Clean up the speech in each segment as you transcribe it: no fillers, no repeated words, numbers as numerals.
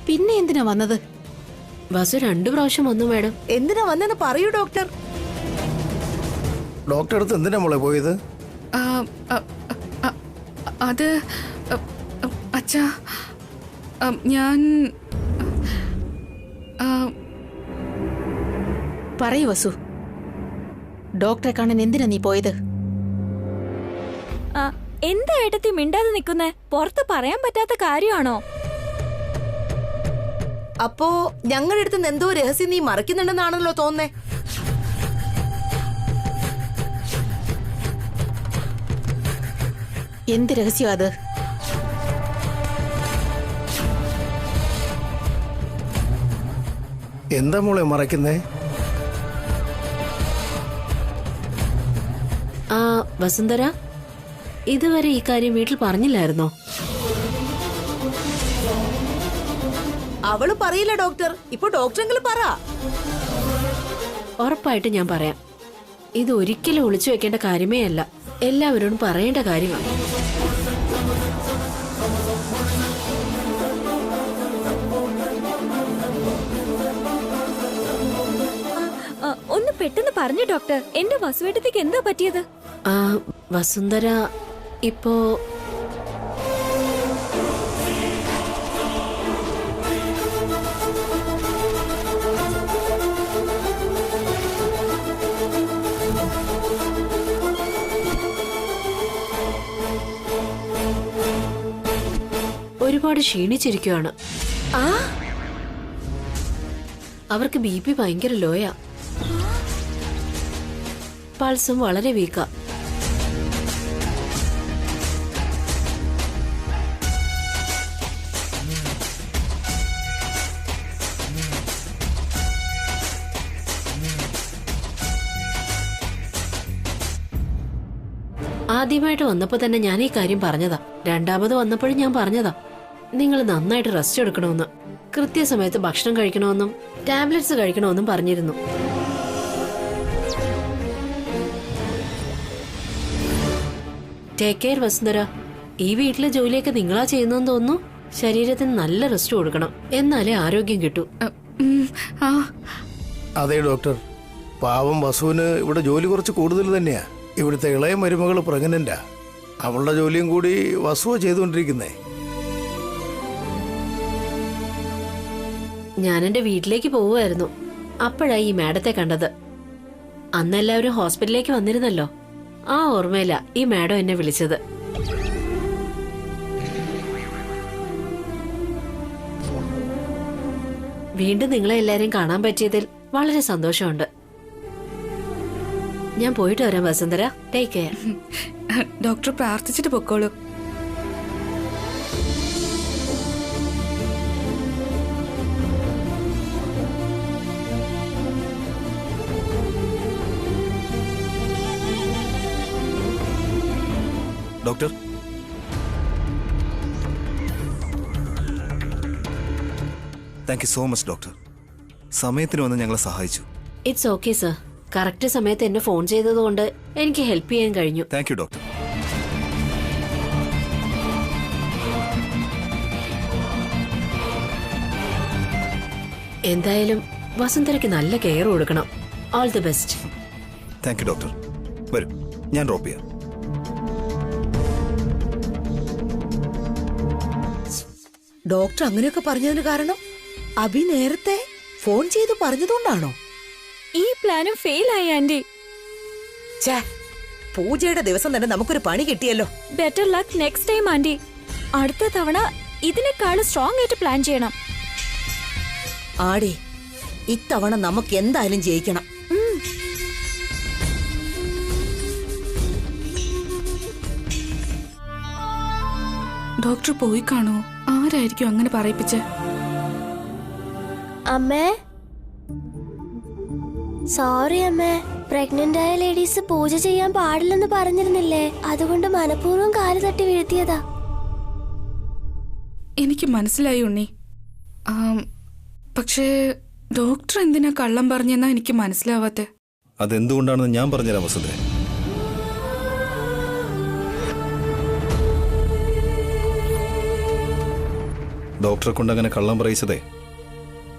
പിന്നെ എന്തിനാ വന്നത്? വസു 2 പ്രാവശ്യം വന്നു മാഡം. എന്തിനാ വന്നെന്ന് പറയൂ ഡോക്ടർ. ഡോക്ടറെ അടുത്ത് എന്തിനാ മോളെ പോയത്? അത് അച്ഛാ, ഞാൻ പറയൂ വസു, ഡോക്ടറെ കാണാൻ എന്തിനാ നീ പോയത്? എന്താ ഏട്ടത്തി മിണ്ടാതെ നിൽക്കുന്നേ? പുറത്ത് പറയാൻ പറ്റാത്ത കാര്യമാണോ? അപ്പോ ഞങ്ങളുടെ അടുത്ത് എന്തോ രഹസ്യം നീ മറക്കുന്നുണ്ടെന്നാണല്ലോ തോന്നേ. എന്ത് രഹസ്യം അത്? എന്താ മോളെ മറയ്ക്കുന്നേ? വസുന്ധര, ഇതുവരെ ഈ കാര്യം വീട്ടിൽ പറഞ്ഞില്ലായിരുന്നോ? അവള് പറയില്ല ഡോക്ടർ. ഇപ്പൊ ഡോക്ടറെങ്കിലും പറ. ഉറപ്പായിട്ട് ഞാൻ പറയാം. ഇത് ഒരിക്കലും ഒളിച്ചു വെക്കേണ്ട കാര്യമേ അല്ല, എല്ലാവരോടും പറയേണ്ട കാര്യമാണ്. ഒന്ന് പെട്ടെന്ന് പറഞ്ഞു ഡോക്ടർ, എന്റെ വസുവേട്ടത്തേക്ക് എന്താ പറ്റിയത്? വസുന്ധര ഇപ്പോ ഒരുപാട് ക്ഷീണിച്ചിരിക്കുകയാണ്. അവർക്ക് BP ഭയങ്കര ലോയാ. പൾസും വളരെ വീക്കാ. ആദ്യമായിട്ട് വന്നപ്പോ തന്നെ ഞാൻ ഈ കാര്യം പറഞ്ഞതാ. രണ്ടാമത് വന്നപ്പോഴും ഞാൻ പറഞ്ഞതാ, നിങ്ങൾ നന്നായിട്ട് റെസ്റ്റ് എടുക്കണമെന്ന്, കൃത്യസമയത്ത് ഭക്ഷണം കഴിക്കണമെന്നും ടാബ്ലറ്റ്സ് കഴിക്കണമെന്നും പറഞ്ഞിരുന്നു. Take care Vasundhara. ഈ വീട്ടിലെ ജോലിയൊക്കെ നിങ്ങളാ ചെയ്യുന്നതെന്ന് തോന്നുന്നു. ശരീരത്തിന് നല്ല റെസ്റ്റ് കൊടുക്കണം, എന്നാലേ ആരോഗ്യം കിട്ടൂ. അതെ ഡോക്ടർ, പാവം വസുവിന് ഇവിടെ ജോലി കുറച്ച് കൂടുതൽ തന്നെയാ. ഇവിടുത്തെ ഇളയ മരുമകൾ പ്രഗ്നന്റാ. അവളുടെ ജോലിയും കൂടി വസുവ ചെയ്തുകൊണ്ടിരിക്കുന്നേ. ഞാൻ എന്റെ വീട്ടിലേക്ക് പോവുമായിരുന്നു. അപ്പോഴായി ഈ മാഡത്തെ കണ്ടത്. അന്ന് എല്ലാവരും ഹോസ്പിറ്റലിലേക്ക് വന്നിരുന്നല്ലോ. ആ ഓർമ്മയില ഈ മാഡം എന്നെ വിളിച്ചത്. വീണ്ടും നിങ്ങളെ എല്ലാരെയും കാണാൻ പറ്റിയതിൽ വളരെ സന്തോഷമുണ്ട്. ഞാൻ പോയിട്ട് വരാം വസുന്ധര. Take care. ഡോക്ടർ പ്രാർത്ഥിച്ചിട്ട് പൊക്കോളൂ. Doctor, thank you so much doctor. സമയത്തിന് വന്ന് ഞങ്ങളെ സഹായിച്ചു. It's okay sir. കറക്റ്റ് സമയത്ത് എന്നെ ഫോൺ ചെയ്തതുകൊണ്ട് എനിക്ക് ഹെൽപ്പ് ചെയ്യാൻ കഴിഞ്ഞു. Thank you doctor. എന്തായാലും വസുന്ധരയ്ക്ക് നല്ല കെയർ കൊടുക്കണം. All the best. Thank you doctor. വരൂ, ഞാൻ ഡ്രോപ്പ് ചെയ്യാം. ഡോക്ടർ അങ്ങനെയൊക്കെ പറഞ്ഞതിന് കാരണം അഭി നേരത്തെ ഫോൺ ചെയ്ത് പറഞ്ഞതുകൊണ്ടാണോ? ഈ പ്ലാനും ഫെയിൽ ആയി ആന്റി. പൂജയുടെ ദിവസം തന്നെ നമുക്കൊരു പണി കിട്ടിയല്ലോ. Better luck next time aunty. അടുത്ത തവണ ഇതിനേക്കാളും സ്ട്രോങ് ആയിട്ട് പ്ലാൻ ചെയ്യണം. ആടി, ഇത്തവണ നമുക്ക് എന്തായാലും ജയിക്കണം. ഡോക്ടർ പോയി കാണോ? ആരായിരിക്കും അങ്ങനെ പറയിപ്പിച്ച്? അമ്മേ, സോറി അമ്മേ. പ്രഗ്നന്റ് ആയ ലേഡീസ് പൂജ ചെയ്യാൻ പാടില്ലെന്ന് പറഞ്ഞിരുന്നില്ലേ? അതുകൊണ്ട് മനഃപൂർവ്വം കാല് തട്ടി വീഴ്ത്തിയതാ. എനിക്ക് മനസ്സിലായി ഉണ്ണി. പക്ഷേ ഡോക്ടർ എന്തിനാ കള്ളം പറഞ്ഞെന്നാ എനിക്ക് മനസ്സിലാവാത്തെ. അതെന്തുകൊണ്ടാണെന്ന് ഞാൻ പറഞ്ഞുതരാം വസുന്ധര. ഡോക്ടറെ കൊണ്ട് അങ്ങനെ കള്ളം പറയിച്ചതേ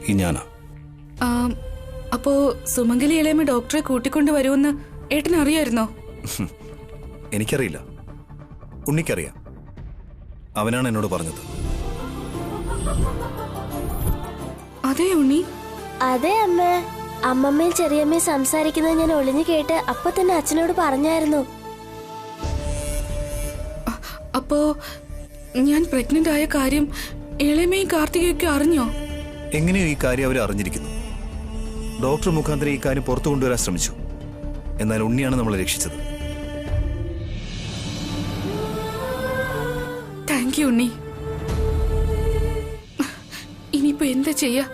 ഈ ഞാനാ. അപ്പോ സുമംഗലി ഇളയമ്മ ഡോക്ടറെ കൂട്ടിക്കൊണ്ട് വരുമെന്ന് ഏട്ടൻ അറിയായിരുന്നോ? എനിക്കറിയില്ല, ഉണ്ണിക്കറിയാം. അവനാണ് എന്നോട് പറഞ്ഞത്. അതെ ഉണ്ണി. അതെ അമ്മ. അമ്മമ്മയും ചെറിയമ്മയും സംസാരിക്കുന്നത് ഞാൻ ഒളിഞ്ഞു കേട്ട് അപ്പൊ തന്നെ അച്ഛനോട് പറഞ്ഞായിരുന്നു. അപ്പോ ഞാൻ പ്രഗ്നന്റ് ആയ കാര്യം ഇളയമ്മയും കാർത്തികയൊക്കെ അറിഞ്ഞോ? എങ്ങനെയോ ഈ കാര്യം അവർ അറിഞ്ഞിരിക്കുന്നു. ഡോക്ടർ മുഖാന്തരം ഈ കാര്യം പുറത്തു കൊണ്ടുവരാൻ ശ്രമിച്ചു. എന്നാൽ ഉണ്ണിയാണ് നമ്മളെ രക്ഷിച്ചത്. താങ്ക് യു ഉണ്ണി. ഇനിയിപ്പോ എന്താ ചെയ്യാ?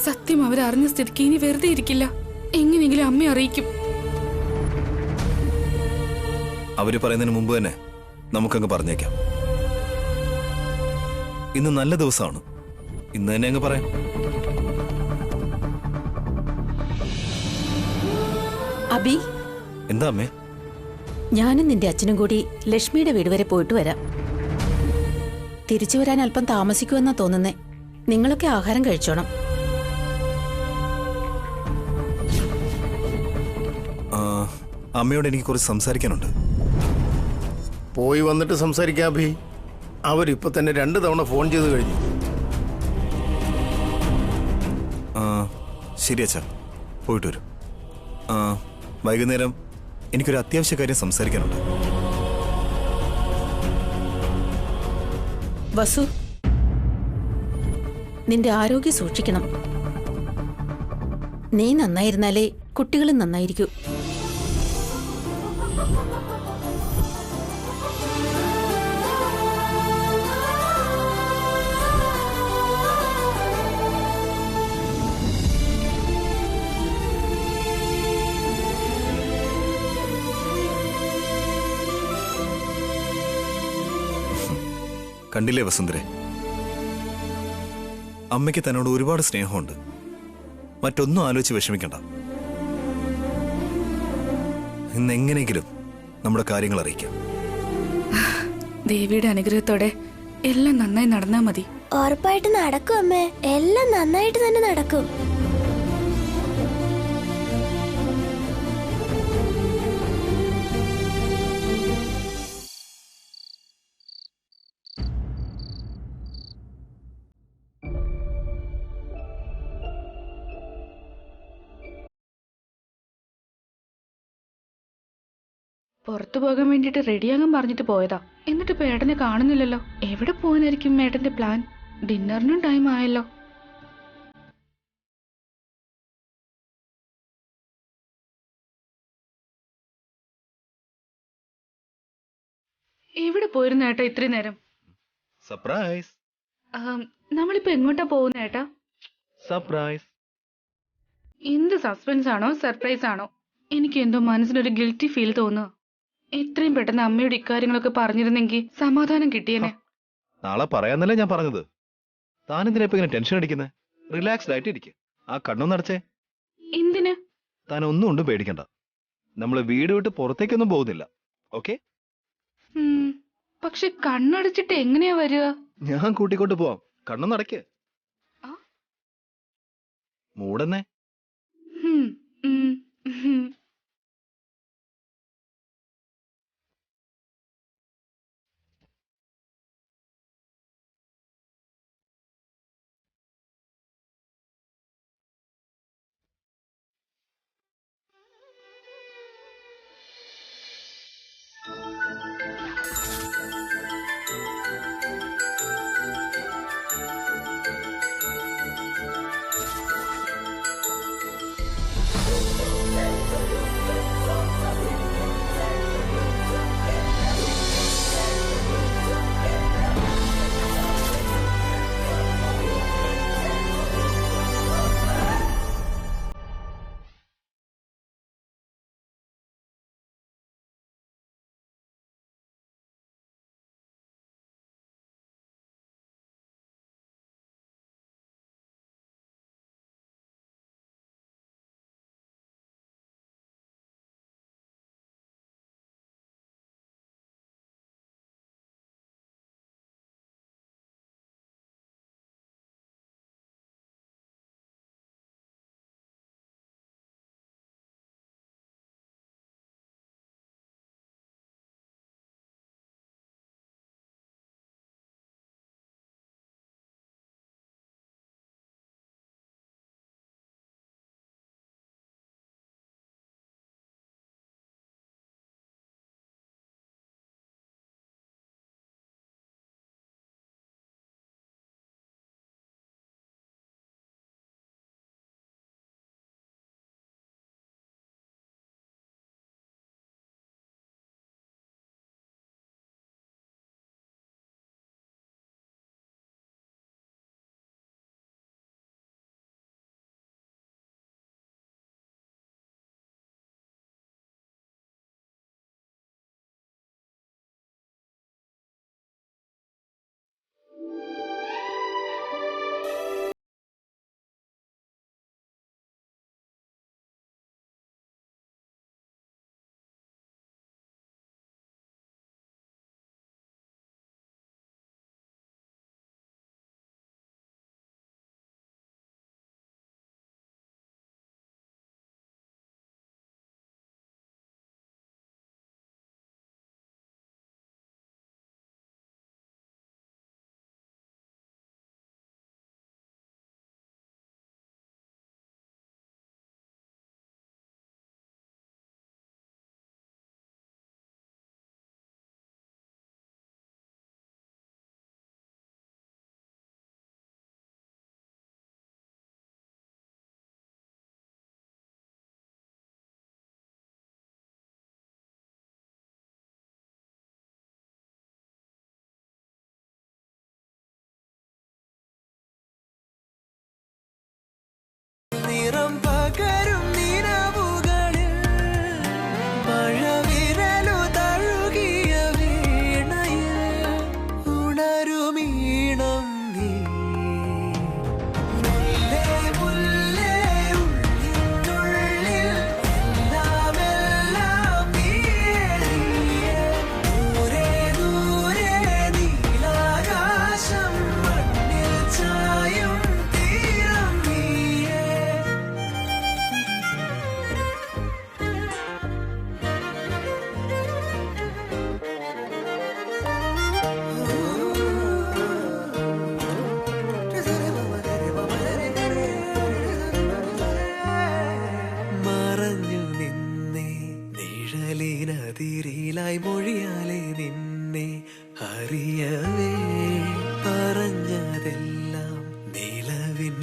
സത്യം അവരറിഞ്ഞ സ്ഥിതിക്ക് ഇനി വെറുതെ ഇരിക്കില്ല. എങ്ങനെയെങ്കിലും അമ്മയെ അറിയിക്കും. അവര് പറയുന്നതിന് മുമ്പ് തന്നെ നമുക്കങ്ങ് പറഞ്ഞേക്കാം. ഇന്ന് നല്ല ദിവസമാണ്. ഇന്ന് തന്നെ അങ്ങ് പറയാം. അബി, എന്താ അമ്മേ? ഞാനും നിന്റെ അച്ഛനും കൂടി ലക്ഷ്മിയുടെ വീട് വരെ പോയിട്ട് വരാം. തിരിച്ചു വരാൻ അല്പം താമസിക്കുമെന്നാ തോന്നുന്നേ. നിങ്ങളൊക്കെ ആഹാരം കഴിച്ചോണം. അമ്മയോട് എനിക്ക് കുറച്ച് സംസാരിക്കാനുണ്ട്. പോയി വന്നിട്ട് സംസാരിക്കാം അഭി. അവരിപ്പോ തന്നെ 2 തവണ ഫോൺ ചെയ്ത് കഴിഞ്ഞു. ശരി അച്ഛാ, പോയിട്ട് വരും. വൈകുന്നേരം എനിക്കൊരു അത്യാവശ്യ കാര്യം സംസാരിക്കാനുണ്ട്. വസു, നിന്റെ ആരോഗ്യം സൂക്ഷിക്കണം. നീ നന്നായിരുന്നാലേ കുട്ടികളും നന്നായിരിക്കൂ. കണ്ടില്ലേ വസുന്ധരെ, അമ്മയ്ക്ക് തന്നോട് ഒരുപാട് സ്നേഹമുണ്ട്. മറ്റൊന്നും ആലോചിച്ച് വിഷമിക്കണ്ട. ഇന്നെങ്ങനെയെങ്കിലും നമ്മുടെ കാര്യങ്ങൾ അറിയിക്കാം. ദേവിയുടെ അനുഗ്രഹത്തോടെ എല്ലാം നന്നായി നടന്നാ മതി. ഉറപ്പായിട്ട് നടക്കും അമ്മേ. എല്ലാം നന്നായിട്ട് തന്നെ നടക്കും. പുറത്തു പോകാൻ വേണ്ടിട്ട് റെഡിയാകാൻ പറഞ്ഞിട്ട് പോയതാ. എന്നിട്ട് ഇപ്പൊ ഏട്ടനെ കാണുന്നില്ലല്ലോ. എവിടെ പോകാനായിരിക്കും ഏട്ടന്റെ പ്ലാൻ? ഡിന്നറിനും ടൈം ആയല്ലോ. എവിടെ പോയിരുന്നു ഏട്ടാ ഇത്രയും നേരം? സർപ്രൈസ്. നമ്മളിപ്പോ എങ്ങോട്ടാ പോകുന്ന ഏട്ടാ? സർപ്രൈസ്. എന്ത് സസ്പെൻസ് ആണോ സർപ്രൈസ് ആണോ? എനിക്ക് എന്തോ മനസ്സിനൊരു ഗിൽറ്റി ഫീൽ തോന്നുക. എത്രയും പെട്ടെന്ന് അമ്മയോട് ഇക്കാര്യങ്ങളൊക്കെ പറഞ്ഞിരുന്നെങ്കിൽ സമാധാനം കിട്ടിയേനെ. നാളെ പറയാന്നല്ലേ ഞാൻ പറഞ്ഞത്. താനെന്തിനാ ഇപ്പൊ ഇങ്ങനെ ടെൻഷൻ അടിക്കുന്നത്? റിലാക്സ്ഡ് ആയിട്ട് ഇരിക്കുക. ആ കണ്ണൊന്നും അടച്ചേ. എന്തിന്? താൻ ഒന്നും കൊണ്ടും പേടിക്കണ്ട. നമ്മള് വീട് വിട്ട് പുറത്തേക്കൊന്നും പോകുന്നില്ല. ഓക്കെ? പക്ഷെ കണ്ണടച്ചിട്ട് എങ്ങനെയാ വരിക? ഞാൻ കൂട്ടിക്കൊണ്ട് പോവാം. കണ്ണൊന്നും അടയ്ക്ക്. മൂടെന്നേ.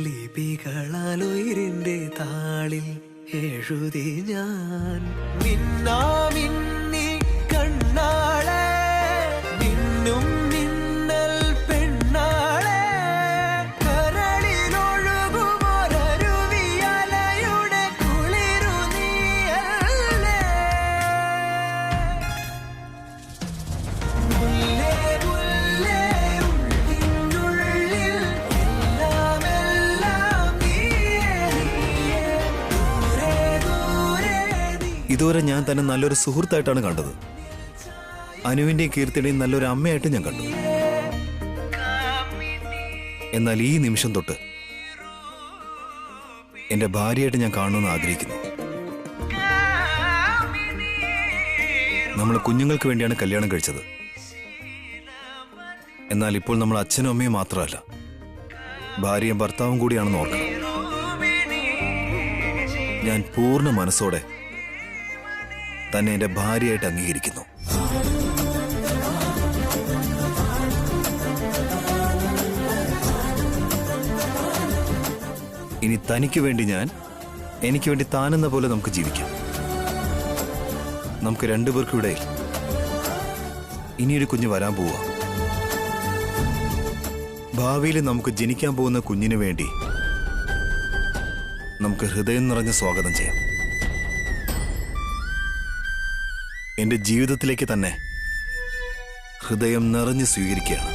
ലിപികളാൽ ഉയിരിന്റെ താളിൽ എഴുതി ഞാൻ മിന്നാമിന്നി കണ്ണാളെ മിന്നും മിന്നൽ പെണ്ണാളെ കരളിലൊഴുകുമൊരരുവിയലയുടെ കുളിരു നീയല്ലേ മുല്ലേ മുല്ലേ ഉള്ളിനുള്ളിൽ എല്ലാം എല്ലാം നീയേ നീയേ ദൂരെ ദൂരെ നീ ഇതുവരെ ഞാൻ തന്നെ നല്ലൊരു സുഹൃത്തായിട്ടാണ് കണ്ടത്. അനുവിന്റെയും കീർത്തിയുടെയും നല്ലൊരു അമ്മയായിട്ട് ഞാൻ കണ്ടു. എന്നാൽ ഈ നിമിഷം തൊട്ട് എന്റെ ഭാര്യയായിട്ട് ഞാൻ കാണണമെന്ന് ആഗ്രഹിക്കുന്നു. നമ്മൾ കുഞ്ഞുങ്ങൾക്ക് വേണ്ടിയാണ് കല്യാണം കഴിച്ചത്. എന്നാൽ ഇപ്പോൾ നമ്മൾ അച്ഛനും അമ്മയും മാത്രമല്ല, ഭാര്യയും ഭർത്താവും കൂടിയാണെന്ന് ഓർക്കണം. ഞാൻ പൂർണ്ണ മനസ്സോടെ തന്നെ എന്റെ ഭാര്യയായിട്ട് അംഗീകരിക്കുന്നു. ഇനി തനിക്ക് വേണ്ടി ഞാൻ, എനിക്ക് വേണ്ടി താനെന്ന പോലെ നമുക്ക് ജീവിക്കാം. നമുക്ക് രണ്ടുപേർക്കും ഇടയിൽ ഇനിയൊരു കുഞ്ഞ് വരാൻ പോവുക. ഭാവിയിൽ നമുക്ക് ജനിക്കാൻ പോകുന്ന കുഞ്ഞിനു വേണ്ടി നമുക്ക് ഹൃദയം നിറഞ്ഞ സ്വാഗതം ചെയ്യാം. എന്റെ ജീവിതത്തിലേക്ക് തന്നെ ഹൃദയം നിറഞ്ഞ് സ്വീകരിക്കുകയാണ്.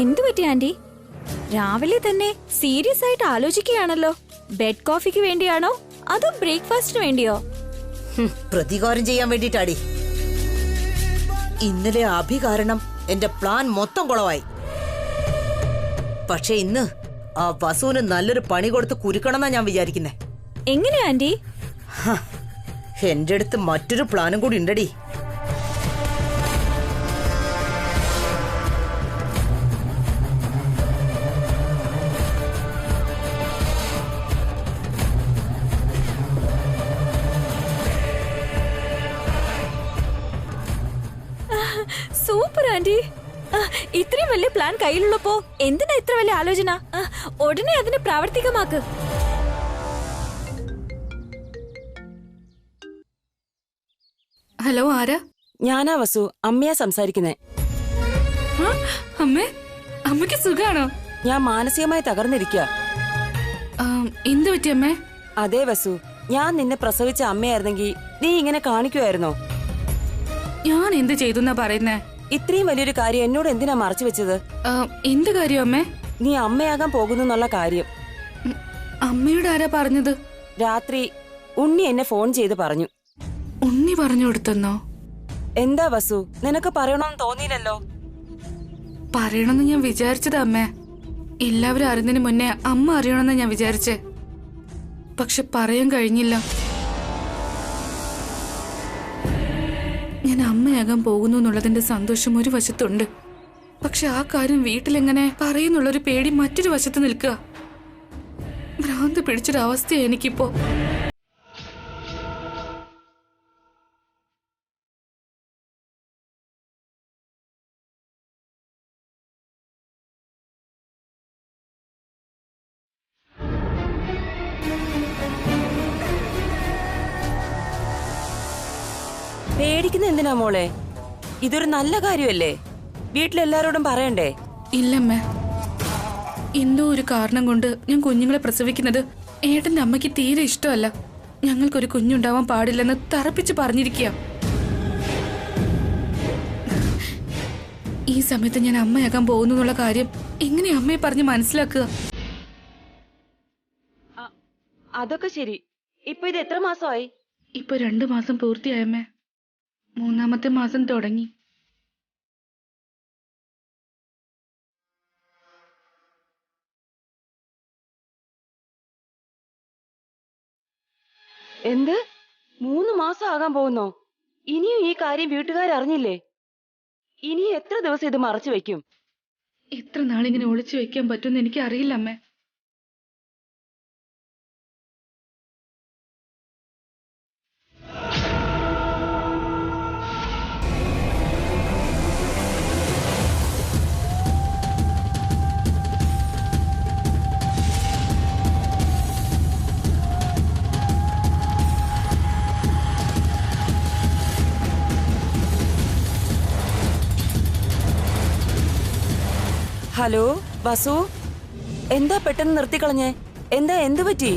എന്തു പറ്റി ആന്റി? രാവിലെ തന്നെ സീരിയസ് ആയിട്ട് ആലോചിക്കുകയാണല്ലോ. ബെഡ് കോഫിക്ക് വേണ്ടിയാണോ അതോ ബ്രേക്ക്ഫാസ്റ്റിന് വേണ്ടിയോ? പ്രതികാരം ചെയ്യാൻ വേണ്ടിട്ടാടി. ഇന്നലെ അഭി കാരണം എന്റെ പ്ലാൻ മൊത്തം കുളവായി. പക്ഷെ ഇന്ന് ആ വസുവിന് നല്ലൊരു പണി കൊടുത്ത് കുരുക്കണമെന്നാ ഞാൻ വിചാരിക്കുന്നേ. എങ്ങനെയാ ആന്റി? എന്റെ അടുത്ത് മറ്റൊരു പ്ലാനും കൂടി ഉണ്ടടി. Super anti. ഇത്രയും വലിയ പ്ലാൻ കയ്യിലുള്ളപ്പോ എന്തിനാ ഇത്ര വലിയ ആലോചന? ഉടനെ അതിനെ പ്രാവർത്തികമാക്ക്. ഹലോ, ആരാ? ഞാനാ വസു, അമ്മയാ സംസാരിക്കുന്നേ. അമ്മേ, അമ്മയ്ക്ക് സുഖാണോ? ഞാൻ മാനസികമായി തകർന്നിരിക്കുക. എന്ത് പറ്റി അമ്മേ? അതേ വസു, ഞാൻ നിന്നെ പ്രസവിച്ച അമ്മയായിരുന്നെങ്കിൽ നീ ഇങ്ങനെ കാണിക്കുമായിരുന്നോ? ഞാൻ എന്ത് ചെയ്തു പറയുന്നേ? ഇത്രയും വലിയൊരു കാര്യം എന്നോട് എന്തിനാ മറച്ചു വെച്ചത്? എന്ത് കാര്യം അമ്മേ? നീ അമ്മയാകാൻ പോകുന്നു എന്നുള്ള കാര്യം. അമ്മയോട് ആരാ പറഞ്ഞത്? രാത്രി ഉണ്ണി എന്നെ ഫോൺ ചെയ്ത് പറഞ്ഞു. ഉണ്ണി പറഞ്ഞു കൊടുത്തെന്നോ? എന്താ വസു, നിനക്ക് പറയണമെന്ന് തോന്നിയില്ലല്ലോ? പറയണമെന്ന് ഞാൻ വിചാരിച്ചതാ അമ്മേ. എല്ലാവരും അറിയുന്നതിന് മുന്നേ അമ്മ അറിയണമെന്ന് ഞാൻ വിചാരിച്ചേ. പക്ഷെ പറയാൻ കഴിഞ്ഞില്ല. ഞാൻ അമ്മയാകാൻ പോകുന്നു എന്നുള്ളതിന്റെ സന്തോഷം ഒരു വശത്തുണ്ട്. പക്ഷെ ആ കാര്യം വീട്ടിലെങ്ങനെ പറയുന്നുള്ളൊരു പേടി മറ്റൊരു വശത്ത് നിൽക്കുക. ഭ്രാന്ത് പിടിച്ചൊരവസ്ഥയാ എനിക്കിപ്പോ. പേടിക്കുന്ന എന്തിനാ മോളെ? ഇതൊരു നല്ല കാര്യമല്ലേ? വീട്ടിലെല്ലാരോടും പറയണ്ടേ? ഇല്ലമ്മേ, എന്തോ ഒരു കാരണം കൊണ്ട് ഞാൻ കുഞ്ഞുങ്ങളെ പ്രസവിക്കുന്നത് ഏട്ടന്റെ അമ്മയ്ക്ക് തീരെ ഇഷ്ടമല്ല. ഞങ്ങൾക്കൊരു കുഞ്ഞുണ്ടാവാൻ പാടില്ലെന്ന് തറപ്പിച്ച് പറഞ്ഞിരിക്കുക. ഈ സമയത്ത് ഞാൻ അമ്മയാകാൻ പോകുന്നു എന്നുള്ള കാര്യം എങ്ങനെ അമ്മയെ പറഞ്ഞ് മനസ്സിലാക്കുക? അതൊക്കെ ശരി. ഇപ്പൊ ഇത് എത്ര മാസമായി? ഇപ്പൊ 2 മാസം പൂർത്തിയായമ്മേ. 3-ാമത്തെ മാസം തുടങ്ങി. എന്ത്? 3 മാസം ആകാൻ പോകുന്നോ? ഇനിയും ഈ കാര്യം വീട്ടുകാരറിഞ്ഞില്ലേ? ഇനി എത്ര ദിവസം ഇത് മറച്ചു വെക്കും? എത്ര നാളിങ്ങനെ ഒളിച്ചു വെക്കാൻ പറ്റുമെന്ന് എനിക്ക് അറിയില്ല അമ്മേ. ഹലോ വസു, എന്താ പെട്ടെന്ന് നിർത്തിക്കളഞ്ഞേ? എന്താ, എന്തു പറ്റി?